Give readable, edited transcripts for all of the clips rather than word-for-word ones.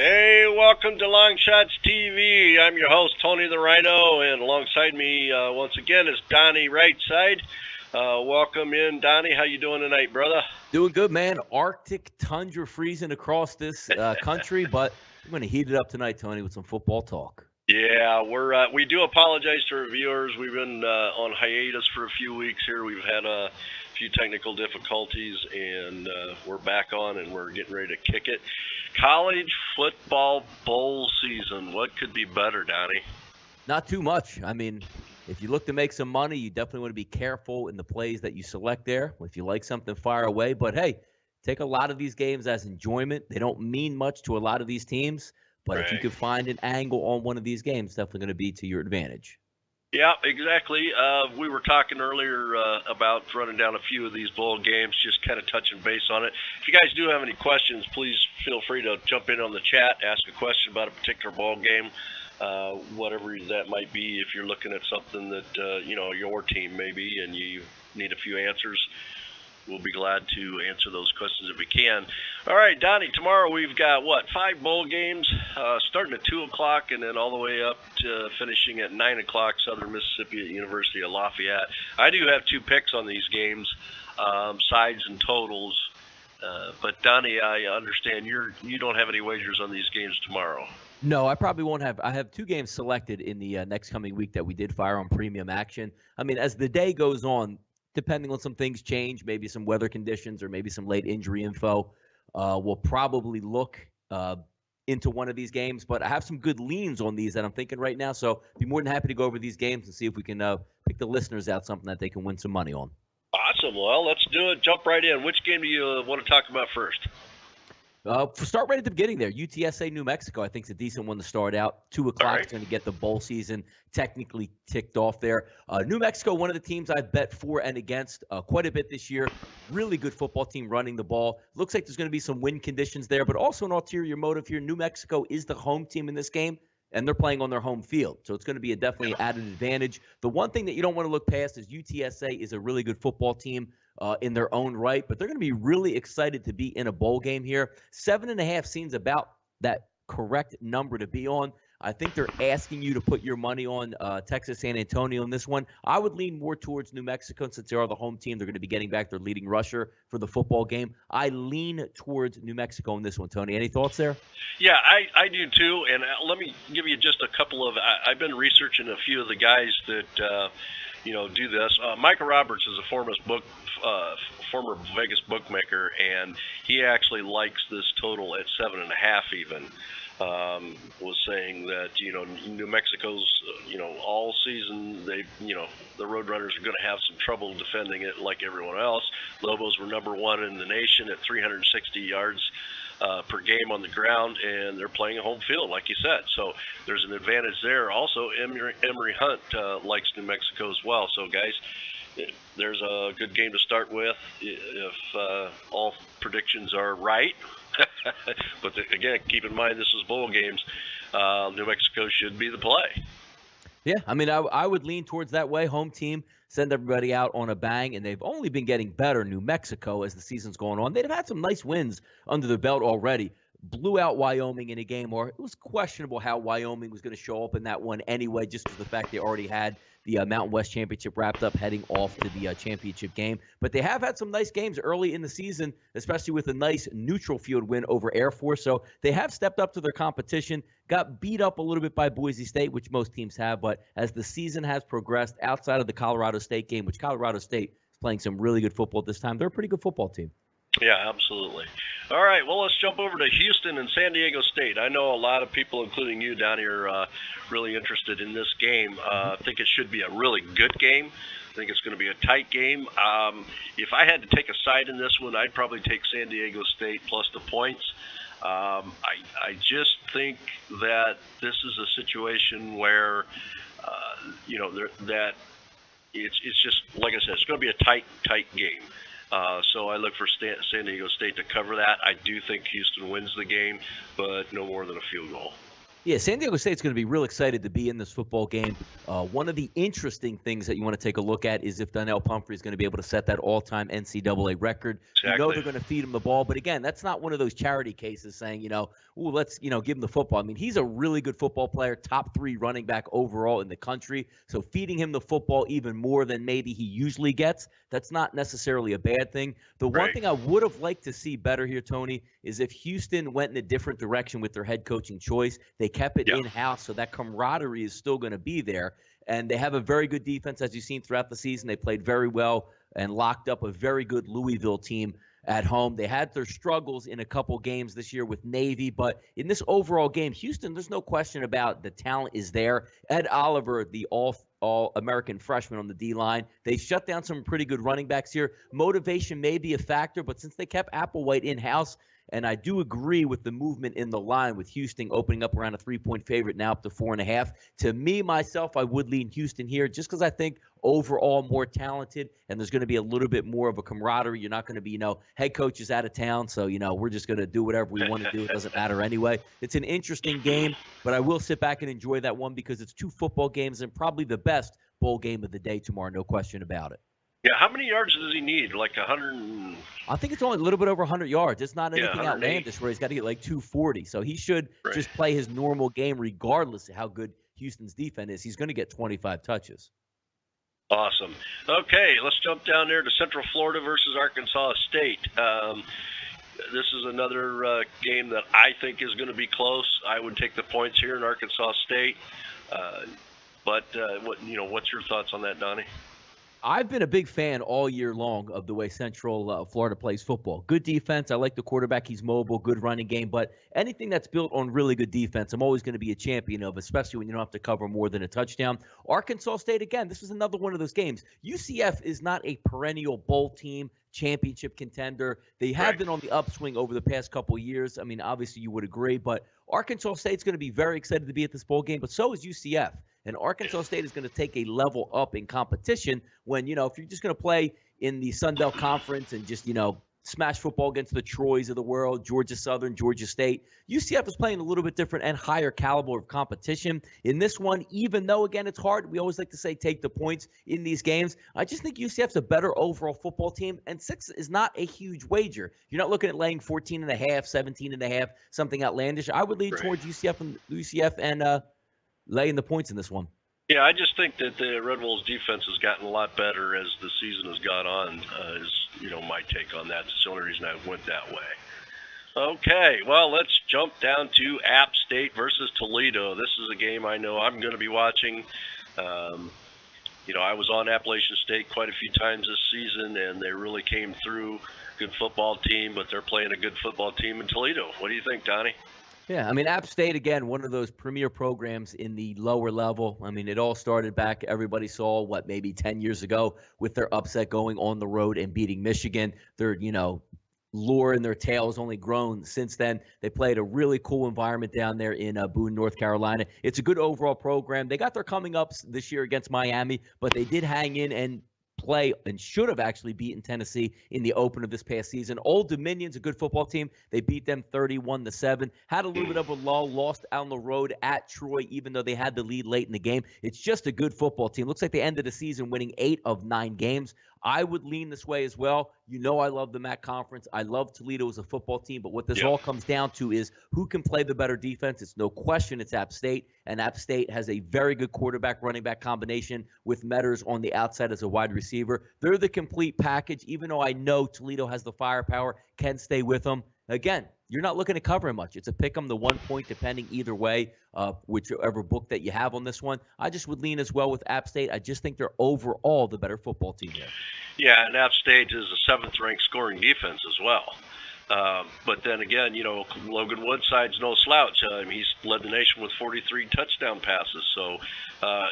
Hey, welcome to LongShotsTV. I'm your host, Tony TheRhino, and alongside me once again is Donnie, RightSide. Welcome in, Donnie. How you doing tonight, brother? Doing good, man. Arctic tundra freezing across this country, but I'm going to heat it up tonight, Tony, with some football talk. Yeah, we do apologize to our viewers. We've been on hiatus for a few weeks here. We've had a few technical difficulties, and we're back on, and we're getting ready to kick it. College football bowl season. What could be better, Donnie? Not too much. I mean, if you look to make some money, you definitely want to be careful in the plays that you select there. If you like something, fire away. But, hey, take a lot of these games as enjoyment. They don't mean much to a lot of these teams. But if you could find an angle on one of these games, it's definitely going to be to your advantage. Yeah, exactly. We were talking earlier about running down a few of these bowl games, just kind of touching base on it. If you guys do have any questions, please feel free to jump in on the chat, ask a question about a particular bowl game, whatever that might be. If you're looking at something that, your team maybe, and you need a few answers, we'll be glad to answer those questions if we can. All right, Donnie, tomorrow we've got, 5 bowl games, starting at 2 o'clock and then all the way up to finishing at 9 o'clock, Southern Mississippi at University of Lafayette. I do have 2 picks on these games, sides and totals. But, Donnie, I understand you don't have any wagers on these games tomorrow. No, I probably won't have. I have 2 games selected in the next coming week that we did fire on premium action. I mean, as the day goes on, depending on some things change, maybe some weather conditions or maybe some late injury info, we'll probably look into one of these games. But I have some good leans on these that I'm thinking right now. So be more than happy to go over these games and see if we can pick the listeners out something that they can win some money on. Awesome. Well, let's do it. Jump right in. Which game do you want to talk about first? Start right at the beginning there. UTSA, New Mexico, I think is a decent one to start out. 2 o'clock is going to get the bowl season technically ticked off there. New Mexico, one of the teams I've bet for and against quite a bit this year. Really good football team running the ball. Looks like there's going to be some win conditions there, but also an ulterior motive here. New Mexico is the home team in this game, and they're playing on their home field. So it's going to be a definitely added advantage. The one thing that you don't want to look past is UTSA is a really good football team in their own right, but they're going to be really excited to be in a bowl game here. 7.5 seems about that correct number to be on. I think they're asking you to put your money on Texas San Antonio in this one. I would lean more towards New Mexico since they are the home team. They're going to be getting back their leading rusher for the football game. I lean towards New Mexico in this one, Tony. Any thoughts there? Yeah, I do too. And let me give you just a couple of I've been researching a few of the guys that do this. Micah Roberts is a former Vegas bookmaker, and he actually likes this total at 7.5 even. Was saying that, New Mexico's, all season, the Roadrunners are going to have some trouble defending it like everyone else. Lobos were number 1 in the nation at 360 yards per game on the ground, and they're playing a home field, like you said. So there's an advantage there. Also, Emory Hunt likes New Mexico as well. So, guys, there's a good game to start with if all predictions are right. But again, keep in mind this is bowl games. New Mexico should be the play. Yeah, I mean, I would lean towards that way. Home team, send everybody out on a bang, and they've only been getting better, New Mexico, as the season's going on. They've had some nice wins under their belt already. Blew out Wyoming in a game where it was questionable how Wyoming was going to show up in that one anyway, just because of the fact they already had the Mountain West Championship wrapped up heading off to the championship game. But they have had some nice games early in the season, especially with a nice neutral field win over Air Force. So they have stepped up to their competition, got beat up a little bit by Boise State, which most teams have. But as the season has progressed outside of the Colorado State game, which Colorado State is playing some really good football at this time, they're a pretty good football team. Yeah, absolutely. All right, well, let's jump over to Houston and San Diego State. I know a lot of people, including you down here, are really interested in this game. I think it should be a really good game. I think it's going to be a tight game. If I had to take a side in this one, I'd probably take San Diego State plus the points. I just think that this is a situation where, that it's just, like I said, it's going to be a tight game. So I look for San Diego State to cover that. I do think Houston wins the game, but no more than a field goal. Yeah, San Diego State's going to be real excited to be in this football game. One of the interesting things that you want to take a look at is if Donnell Pumphrey is going to be able to set that all-time NCAA record. Exactly. You know they're going to feed him the ball, but again, that's not one of those charity cases saying, ooh, let's, give him the football. I mean, he's a really good football player, top 3 running back overall in the country. So feeding him the football even more than maybe he usually gets, that's not necessarily a bad thing. The one thing I would have liked to see better here, Tony, is if Houston went in a different direction with their head coaching choice. They kept it in-house, so that camaraderie is still going to be there. And they have a very good defense, as you've seen throughout the season. They played very well and locked up a very good Louisville team at home. They had their struggles in a couple games this year with Navy, but in this overall game, Houston, there's no question about the talent is there. Ed Oliver, the all-American freshman on the D-line. They shut down some pretty good running backs here. Motivation may be a factor, but since they kept Applewhite in-house, and I do agree with the movement in the line with Houston opening up around a 3-point favorite, now up to 4.5. To me, myself, I would lean Houston here just because I think overall more talented, and there's going to be a little bit more of a camaraderie. You're not going to be, head coach is out of town, so, we're just going to do whatever we want to do. It doesn't matter anyway. It's an interesting game, but I will sit back and enjoy that one because it's 2 football games and probably the best bowl game of the day tomorrow, no question about it. Yeah, how many yards does he need? Like 100? I think it's only a little bit over 100 yards. It's not anything 108. outlandish where he's got to get like 240. So he should just play his normal game regardless of how good Houston's defense is. He's going to get 25 touches. Awesome. Okay, let's jump down there to Central Florida versus Arkansas State. This is another game that I think is going to be close. I would take the points here in Arkansas State. What's your thoughts on that, Donnie? I've been a big fan all year long of the way Central Florida plays football. Good defense. I like the quarterback. He's mobile, good running game. But anything that's built on really good defense, I'm always going to be a champion of, especially when you don't have to cover more than a touchdown. Arkansas State, again, this was another one of those games. UCF is not a perennial bowl team, championship contender. They have been on the upswing over the past couple of years. I mean, obviously you would agree. But Arkansas State's going to be very excited to be at this bowl game, but so is UCF. And Arkansas State is going to take a level up in competition when, if you're just going to play in the Sun Belt Conference and just, smash football against the Troys of the world, Georgia Southern, Georgia State, UCF is playing a little bit different and higher caliber of competition. In this one, even though, again, it's hard, we always like to say take the points in these games. I just think UCF's a better overall football team, and 6 is not a huge wager. You're not looking at laying 14.5, 17.5, something outlandish. I would lean towards UCF and laying the points in this one. Yeah, I just think that the Red Wolves' defense has gotten a lot better as the season has gone on, is my take on that. That's the only reason I went that way. Okay, well, let's jump down to App State versus Toledo. This is a game I know I'm going to be watching. I was on Appalachian State quite a few times this season, and they really came through. Good football team, but they're playing a good football team in Toledo. What do you think, Donnie? Yeah, I mean, App State, again, one of those premier programs in the lower level. I mean, it all started back, everybody saw, maybe 10 years ago with their upset going on the road and beating Michigan. Their, lure and their tail has only grown since then. They played a really cool environment down there in Boone, North Carolina. It's a good overall program. They got their coming ups this year against Miami, but they did hang in and play and should have actually beaten Tennessee in the open of this past season. Old Dominion's a good football team. They beat them 31-7. Had a little bit of a lull, lost on the road at Troy, even though they had the lead late in the game. It's just a good football team. Looks like they ended the season winning 8 of 9 games. I would lean this way as well. I love the MAC conference. I love Toledo as a football team, but what this all comes down to is who can play the better defense. It's no question it's App State, and App State has a very good quarterback running back combination with Metters on the outside as a wide receiver. They're the complete package, even though I know Toledo has the firepower, can stay with them. Again, you're not looking to cover much. It's a pick 'em, the 1 point, depending either way, whichever book that you have on this one. I just would lean as well with App State. I just think they're overall the better football team there. Yeah, and App State is a 7th-ranked scoring defense as well. But then again, Logan Woodside's no slouch. He's led the nation with 43 touchdown passes, so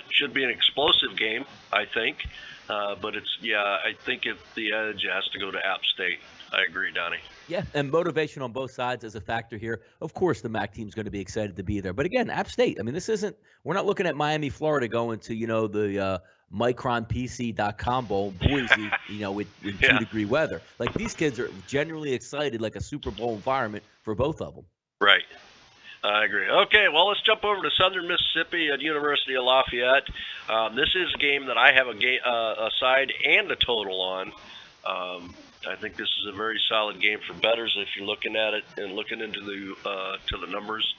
should be an explosive game, I think. But I think the edge has to go to App State. I agree, Donnie. Yeah, and motivation on both sides is a factor here. Of course, the MAC team's going to be excited to be there. But again, App State, we're not looking at Miami, Florida going to, the MicronPC.com Bowl, Boise, with 2-degree weather. Like, these kids are genuinely excited, like a Super Bowl environment for both of them. Right. I agree. Okay, well, let's jump over to Southern Mississippi at University of Lafayette. This is a game that I have a side and a total on. I think this is a very solid game for bettors if you're looking at it and looking into the numbers.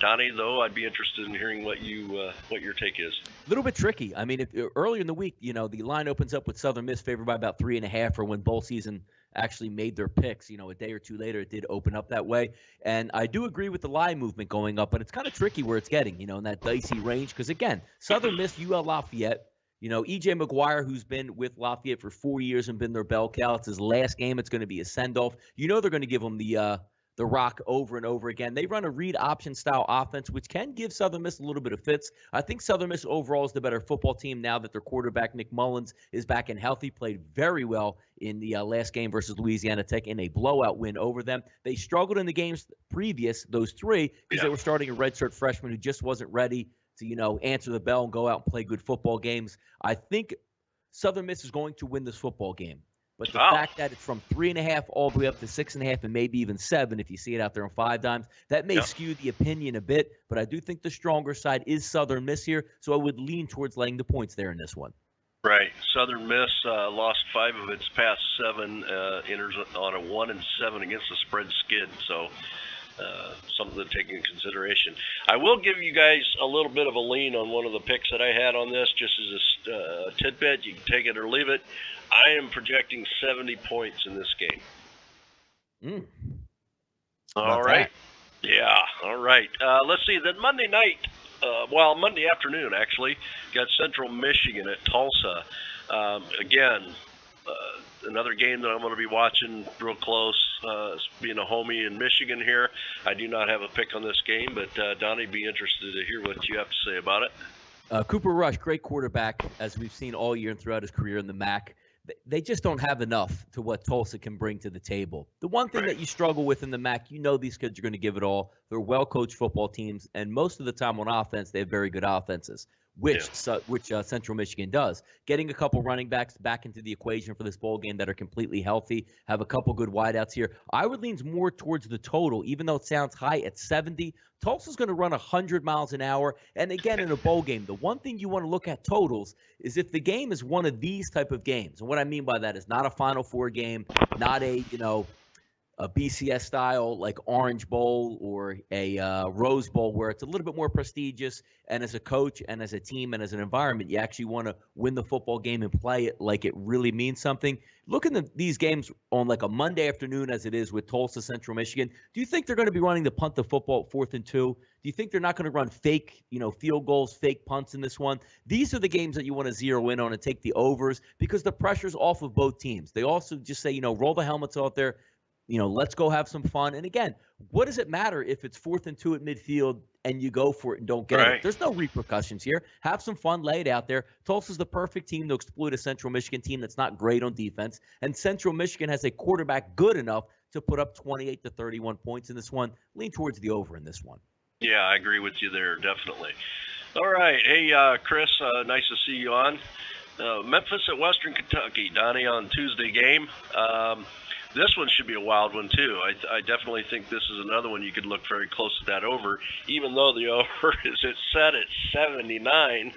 Donnie, though, I'd be interested in hearing what your take is. A little bit tricky. I mean, earlier in the week, the line opens up with Southern Miss favored by about 3.5 for when bowl season actually made their picks. A day or two later, it did open up that way. And I do agree with the line movement going up, but it's kind of tricky where it's getting, in that dicey range. Because, again, Southern Miss, UL Lafayette, E.J. McGuire, who's been with Lafayette for 4 years and been their bell cow. It's his last game. It's going to be a send-off. They're going to give him the rock over and over again. They run a read option style offense, which can give Southern Miss a little bit of fits. I think Southern Miss overall is the better football team now that their quarterback, Nick Mullins, is back and healthy. Played very well in the last game versus Louisiana Tech in a blowout win over them. They struggled in the games previous, those three, because they were starting a redshirt freshman who just wasn't ready to, answer the bell and go out and play good football games. I think Southern Miss is going to win this football game. But the fact that it's from 3.5 all the way up to 6.5 and maybe even 7, if you see it out there on 5 dimes, that may skew the opinion a bit. But I do think the stronger side is Southern Miss here, so I would lean towards laying the points there in this one. Right. Southern Miss lost 5 of its past 7, enters on a 1-7 against the spread skid. So something to take into consideration. I will give you guys a little bit of a lean on one of the picks that I had on this, just as a tidbit. You can take it or leave it. I am projecting 70 points in this game. All right. Yeah, all right. Let's see. Then Monday night, Monday afternoon, actually, got Central Michigan at Tulsa. Again, another game that I'm going to be watching real close, being a homie in Michigan here. I do not have a pick on this game, but Donnie, be interested to hear what you have to say about it. Cooper Rush, great quarterback, as we've seen all year and throughout his career in the MAC. They just don't have enough to what Tulsa can bring to the table. The one thing that you struggle with in the MAC, these kids are going to give it all. They're well-coached football teams, and most of the time on offense, they have very good offenses, which Central Michigan does. Getting a couple running backs back into the equation for this bowl game that are completely healthy, have a couple good wideouts here. I would lean more towards the total, even though it sounds high at 70. Tulsa's going to run 100 miles an hour. And again, in a bowl game, the one thing you want to look at totals is if the game is one of these type of games. And what I mean by that is not a Final Four game, not a BCS style like Orange Bowl or a Rose Bowl where it's a little bit more prestigious, and as a coach and as a team and as an environment, you actually want to win the football game and play it like it really means something. Look at these games on like a Monday afternoon as it is with Tulsa, Central Michigan. Do you think they're going to be running the punt the football 4th and 2? Do you think they're not going to run fake, field goals, fake punts in this one? These are the games that you want to zero in on and take the overs because the pressure's off of both teams. They also just say, roll the helmets out there. Let's go have some fun. And again, what does it matter if it's 4th and 2 at midfield and you go for it and don't get it? There's no repercussions here. Have some fun, lay it out there. Tulsa's the perfect team to exploit a Central Michigan team that's not great on defense. And Central Michigan has a quarterback good enough to put up 28 to 31 points in this one. Lean towards the over in this one. Yeah, I agree with you there, definitely. All right. Hey, Chris, nice to see you on. Memphis at Western Kentucky, Donnie, on Tuesday game. This one should be a wild one, too. I definitely think this is another one you could look very close to that over, even though the over is set at 79.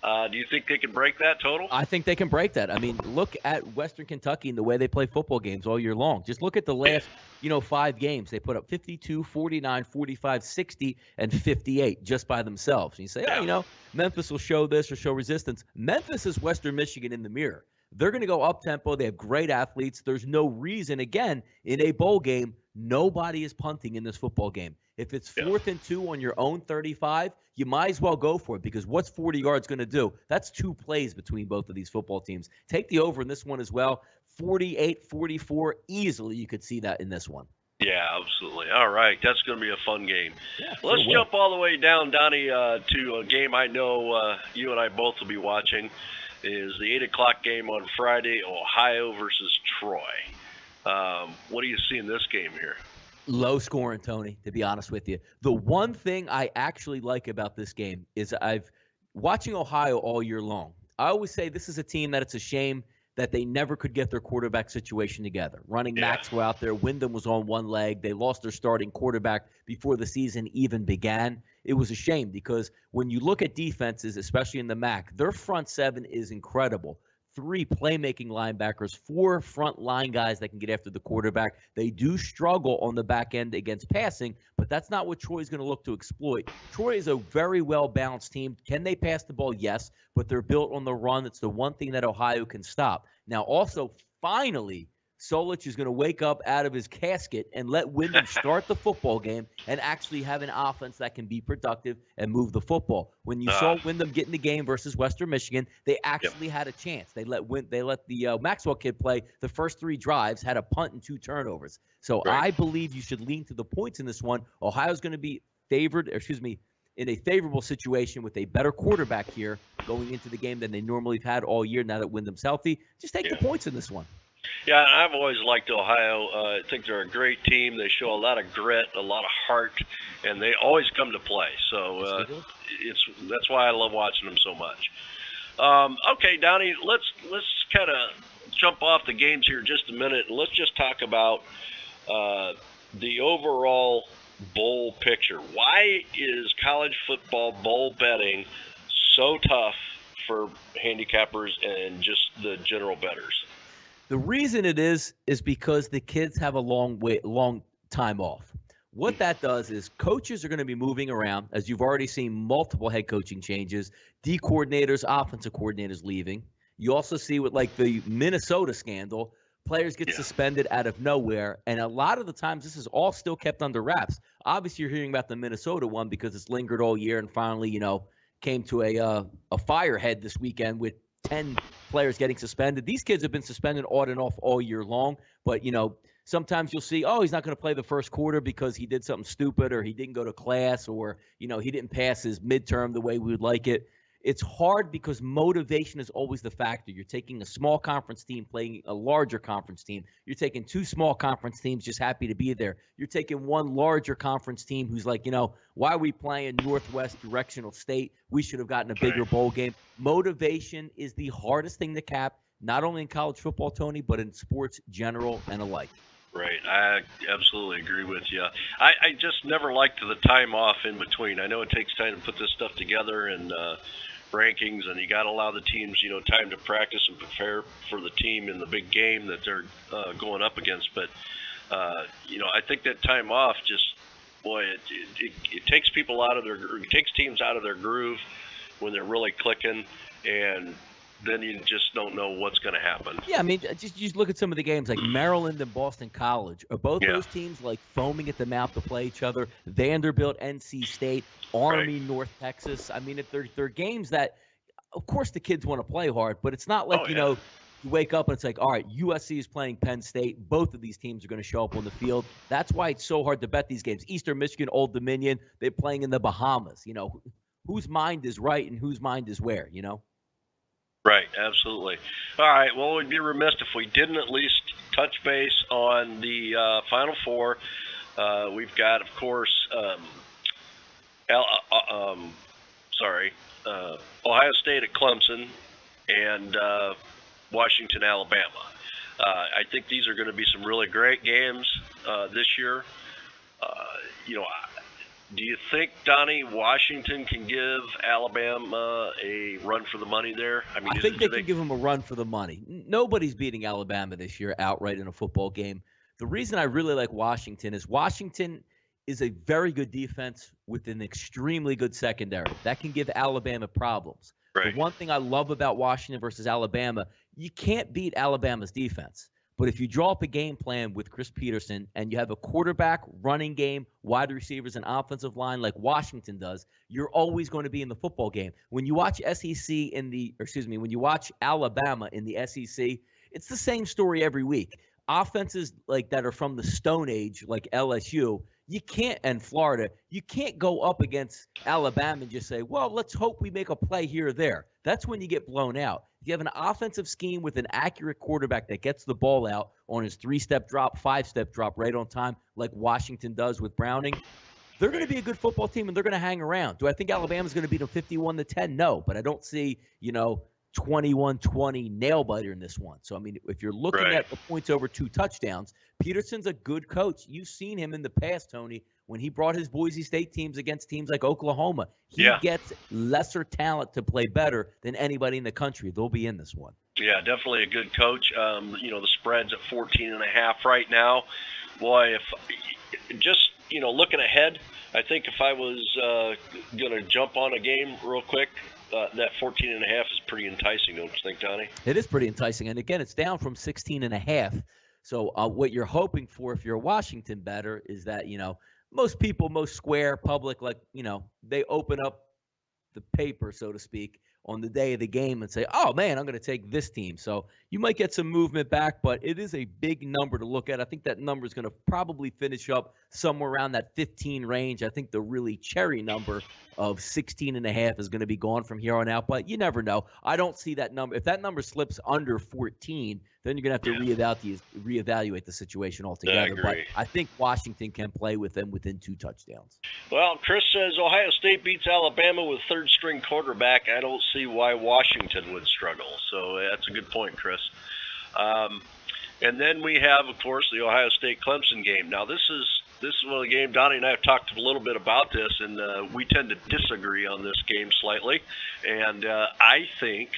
Do you think they can break that total? I think they can break that. I mean, look at Western Kentucky and the way they play football games all year long. Just look at the last, 5 games. They put up 52, 49, 45, 60, and 58 just by themselves. And you say, Memphis will show this or show resistance. Memphis is Western Michigan in the mirror. They're going to go up-tempo. They have great athletes. There's no reason, again, in a bowl game, nobody is punting in this football game. If it's 4th and 2 on your own 35, you might as well go for it because what's 40 yards going to do? That's 2 plays between both of these football teams. Take the over in this one as well. 48, 44, easily you could see that in this one. Yeah, absolutely. All right, that's going to be a fun game. Yeah, Let's jump all the way down, Donnie, to a game I know you and I both will be watching. Is the 8 o'clock game on Friday, Ohio versus Troy. What do you see in this game here? Low scoring, Tony, to be honest with you. The one thing I actually like about this game is I've watching Ohio all year long. I always say this is a team that it's a shame that they never could get their quarterback situation together. Running Maxwell out there, Wyndham was on one leg. They lost their starting quarterback before the season even began. It was a shame because when you look at defenses, especially in the MAC, their front seven is incredible. 3 playmaking linebackers, 4 front line guys that can get after the quarterback. They do struggle on the back end against passing, but that's not what Troy's going to look to exploit. Troy is a very well-balanced team. Can they pass the ball? Yes, but they're built on the run. It's the one thing that Ohio can stop. Now, also, finally, Solich is going to wake up out of his casket and let Wyndham start the football game and actually have an offense that can be productive and move the football. When you saw Wyndham get in the game versus Western Michigan, they actually had a chance. They let the Maxwell kid play the first 3 drives, had a punt and 2 turnovers. So I believe you should lean to the points in this one. Ohio's going to be in a favorable situation with a better quarterback here going into the game than they normally have had all year now that Wyndham's healthy. Just take the points in this one. Yeah, I've always liked Ohio. I think they're a great team. They show a lot of grit, a lot of heart, and they always come to play. So that's why I love watching them so much. Okay, Donnie, let's kind of jump off the games here just a minute, and let's just talk about the overall bowl picture. Why is college football bowl betting so tough for handicappers and just the general bettors? The reason it is because the kids have a long time off. What that does is coaches are going to be moving around, as you've already seen multiple head coaching changes, D coordinators, offensive coordinators leaving. You also see with like the Minnesota scandal, players get suspended out of nowhere, and a lot of the times this is all still kept under wraps. Obviously, you're hearing about the Minnesota one because it's lingered all year and finally, came to a firehead this weekend with 10 players getting suspended. These kids have been suspended on and off all year long, but, sometimes you'll see, he's not going to play the first quarter because he did something stupid or he didn't go to class or, he didn't pass his midterm the way we would like it. It's hard because motivation is always the factor. You're taking a small conference team playing a larger conference team. You're taking 2 small conference teams just happy to be there. You're taking one larger conference team who's like, why are we playing Northwest Directional State? We should have gotten a bigger bowl game. Motivation is the hardest thing to cap, not only in college football, Tony, but in sports general and alike. Right. I absolutely agree with you. I just never liked the time off in between. I know it takes time to put this stuff together and rankings, and you got to allow the teams, time to practice and prepare for the team in the big game that they're going up against. But, I think that time off just, it takes people out of it takes teams out of their groove when they're really clicking, and then you just don't know what's going to happen. Yeah, I mean, just look at some of the games like Maryland and Boston College. Are both those teams like foaming at the mouth to play each other? Vanderbilt, NC State, Army, North Texas. I mean, if they're games that, of course, the kids want to play hard, but it's not like you wake up and it's like, all right, USC is playing Penn State. Both of these teams are going to show up on the field. That's why it's so hard to bet these games. Eastern Michigan, Old Dominion, they're playing in the Bahamas. Whose mind is right and whose mind is where? Right, absolutely. All right, well, we'd be remiss if we didn't at least touch base on the Final Four. We've got, of course, Ohio State at Clemson and Washington, Alabama. I think these are going to be some really great games this year. Do you think, Donnie, Washington can give Alabama a run for the money there? I mean, I think they can give them a run for the money. Nobody's beating Alabama this year outright in a football game. The reason I really like Washington is a very good defense with an extremely good secondary. That can give Alabama problems. Right. The one thing I love about Washington versus Alabama, you can't beat Alabama's defense. But if you draw up a game plan with Chris Peterson and you have a quarterback, running game, wide receivers, and offensive line like Washington does, you're always going to be in the football game. When you watch when you watch Alabama in the SEC, it's the same story every week. Offenses like that are from the Stone Age, like LSU, and Florida, you can't go up against Alabama and just say, well, let's hope we make a play here or there. That's when you get blown out. If you have an offensive scheme with an accurate quarterback that gets the ball out on his 3-step drop, 5-step drop right on time, like Washington does with Browning, they're going to be a good football team and they're going to hang around. Do I think Alabama's going to beat them 51-10? No, but I don't see, 21-20 nail biter in this one. So, I mean, if you're looking Right. at the points over 2 touchdowns, Peterson's a good coach. You've seen him in the past, Tony, when he brought his Boise State teams against teams like Oklahoma. He Yeah. gets lesser talent to play better than anybody in the country. They'll be in this one. Yeah, definitely a good coach. The spread's at 14.5 right now. Boy, if just, looking ahead, I think if I was going to jump on a game real quick, that 14.5 is pretty enticing, don't you think, Donnie? It is pretty enticing. And again, it's down from 16.5. So what you're hoping for if you're a Washington bettor is that, most people, most square public, they open up the paper, so to speak, on the day of the game and say, oh, man, I'm going to take this team. So you might get some movement back, but it is a big number to look at. I think that number is going to probably finish up somewhere around that 15 range. I think the really cherry number of 16.5 is going to be gone from here on out, but you never know. I don't see that number. If that number slips under 14, then you're going to have to reevaluate the situation altogether. But I think Washington can play with them within 2 touchdowns. Well, Chris says Ohio State beats Alabama with third-string quarterback. I don't see why Washington would struggle. So that's a good point, Chris. And then we have, of course, the Ohio State-Clemson game. Now, this is one of the games. Donnie and I have talked a little bit about this, and we tend to disagree on this game slightly. And I think,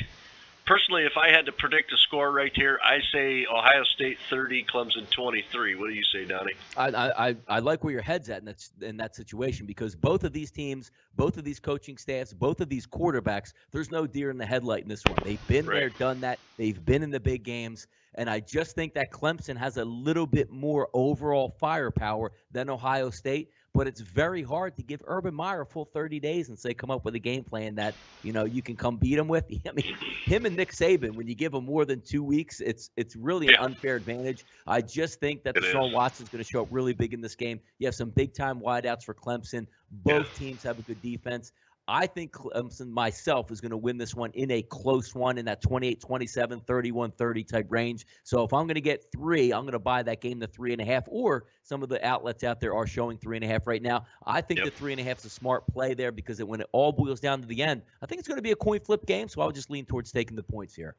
personally, if I had to predict a score right here, I say Ohio State 30, Clemson 23. What do you say, Donnie? I like where your head's at in that situation, because both of these teams, both of these coaching staffs, both of these quarterbacks, there's no deer in the headlight in this one. They've been there, done that. They've been in the big games. And I just think that Clemson has a little bit more overall firepower than Ohio State. But it's very hard to give Urban Meyer a full 30 days and say, come up with a game plan that, you can come beat him with. I mean, him and Nick Saban, when you give them more than 2 weeks, it's really an unfair advantage. I just think that Deshaun Watson's going to show up really big in this game. You have some big-time wideouts for Clemson. Both teams have a good defense. I think Clemson myself is going to win this one in a close one in that 28-27, 31-30 type range. So if I'm going to get 3, I'm going to buy that game to 3.5, or some of the outlets out there are showing 3.5 right now. I think the 3.5 is a smart play there, because when it all boils down to the end, I think it's going to be a coin flip game. So I'll just lean towards taking the points here.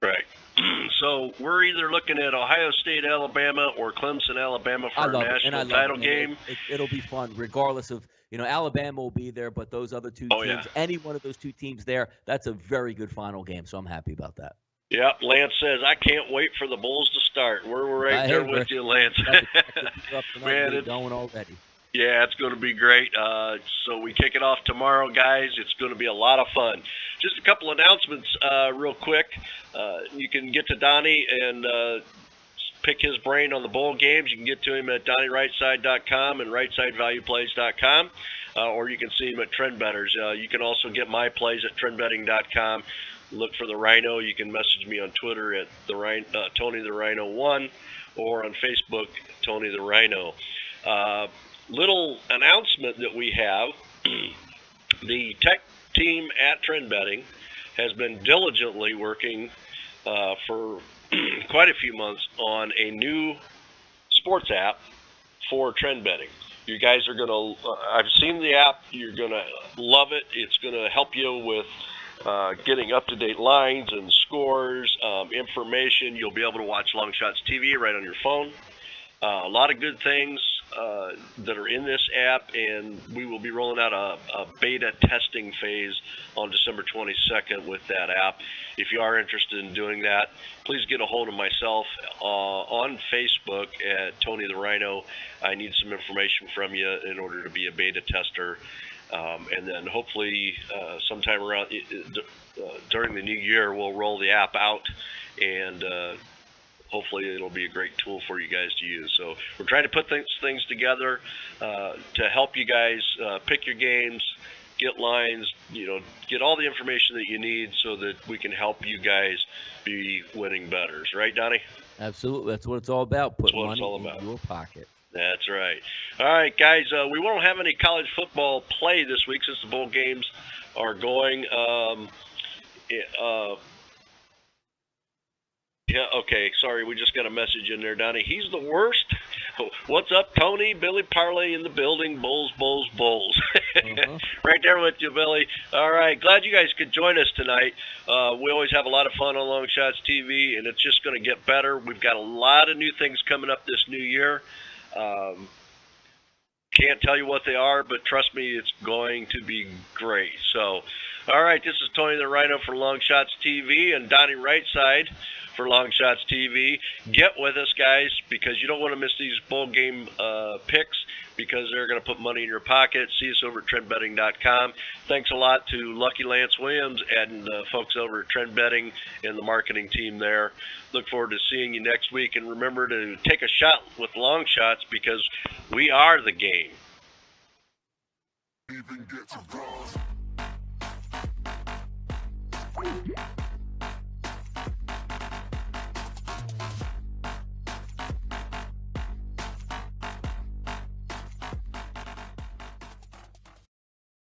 Right. So we're either looking at Ohio State, Alabama, or Clemson, Alabama for a national title game. It'll be fun, regardless of, Alabama will be there, but those other 2 teams, any one of those 2 teams there, that's a very good final game. So I'm happy about that. Yeah, Lance says, I can't wait for the Bulls to start. We're right there with you, Lance. Man, it's going already. Yeah, it's going to be great. So we kick it off tomorrow, guys. It's going to be a lot of fun. Just a couple announcements real quick. You can get to Donnie and pick his brain on the bowl games. You can get to him at DonnieRightSide.com and RightSideValuePlays.com, or you can see him at TrendBetters. You can also get my plays at TrendBetting.com. Look for TheRhino. You can message me on Twitter at Tony TheRhino1, or on Facebook, Tony TheRhino. Little announcement that we have. The tech team at Trend Betting has been diligently working for quite a few months on a new sports app for trend betting. You guys are going to, I've seen the app, you're going to love it. It's going to help you with getting up-to-date lines and scores, information. You'll be able to watch LongShotsTV right on your phone. A lot of good things that are in this app, and we will be rolling out a beta testing phase on December 22nd with that app. If you are interested in doing that, please get a hold of myself on Facebook at Tony TheRhino. I need some information from you in order to be a beta tester. And then hopefully sometime around during the new year, we'll roll the app out, and hopefully it'll be a great tool for you guys to use. So we're trying to put things together to help you guys pick your games, get lines, get all the information that you need so that we can help you guys be winning bettors. Right, Donnie? Absolutely. That's what it's all about. Put money in your pocket. That's right. All right, guys, we won't have any college football play this week since the bowl games are going. Yeah, okay, sorry, we just got a message in there, Donnie. He's the worst. What's up, Tony? Billy Parlay in the building. Bulls, Bulls, Bulls. Right there with you, Billy. All right. Glad you guys could join us tonight. We always have a lot of fun on Long Shots TV, and it's just going to get better. We've got a lot of new things coming up this new year. Can't tell you what they are, but trust me, it's going to be great. So, all right. This is Tony TheRhino for Long Shots TV and Donnie RightSide for Long Shots TV. Get with us, guys, because you don't want to miss these bowl game picks, because they're going to put money in your pocket. See us over at trendbetting.com. Thanks a lot to Lucky Lance Williams and folks over at Trend Betting and the marketing team there. Look forward to seeing you next week. And remember to take a shot with Long Shots, because we are the game. Even get to